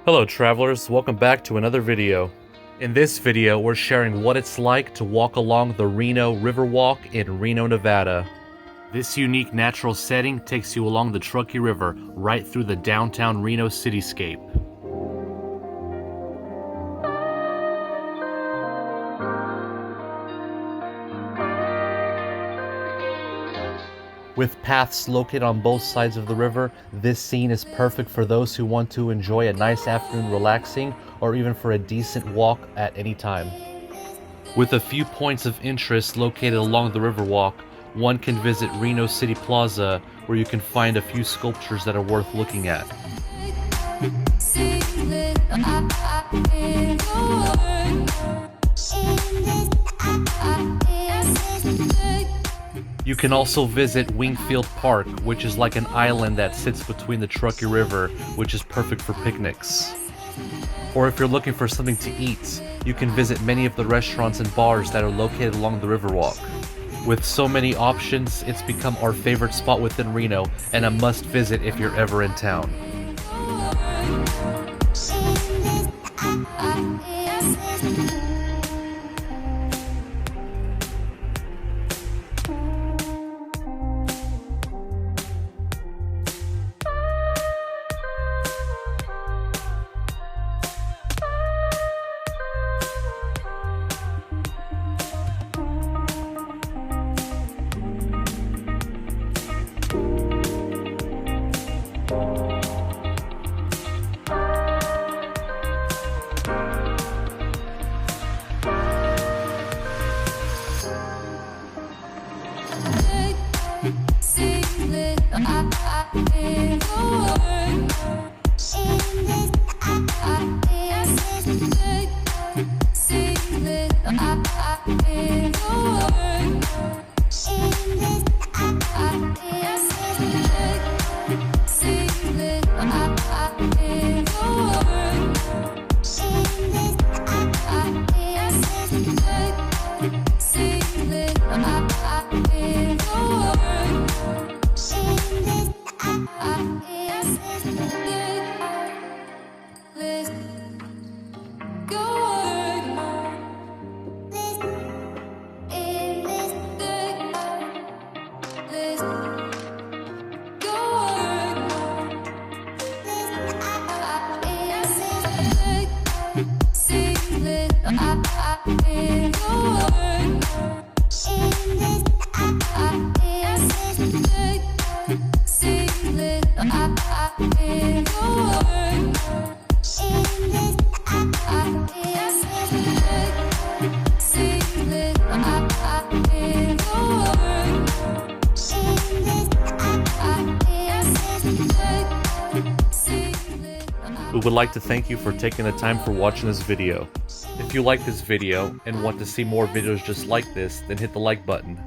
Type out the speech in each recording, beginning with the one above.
Hello travelers, welcome back to another video. In this video, we're sharing what it's like to walk along the Reno Riverwalk in Reno, Nevada. This unique natural setting takes you along the Truckee River right through the downtown Reno cityscape. With paths located on both sides of the river, this scene is perfect for those who want to enjoy a nice afternoon relaxing or even for a decent walk at any time. With a few points of interest located along the Riverwalk, one can visit Reno City Plaza, where you can find a few sculptures that are worth looking at. You can also visit Wingfield Park, which is like an island that sits between the Truckee River, which is perfect for picnics. Or if you're looking for something to eat, you can visit many of the restaurants and bars that are located along the Riverwalk. With so many options, it's become our favorite spot within Reno and a must visit if you're ever in town. We would like to thank you for taking the time for watching this video. If you like this video and want to see more videos just like this, then hit the like button.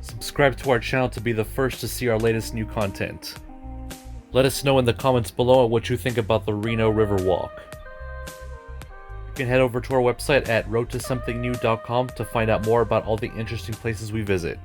Subscribe to our channel to be the first to see our latest new content. Let us know in the comments below what you think about the Reno Riverwalk. You can head over to our website at roadtosomethingnew.com to find out more about all the interesting places we visit.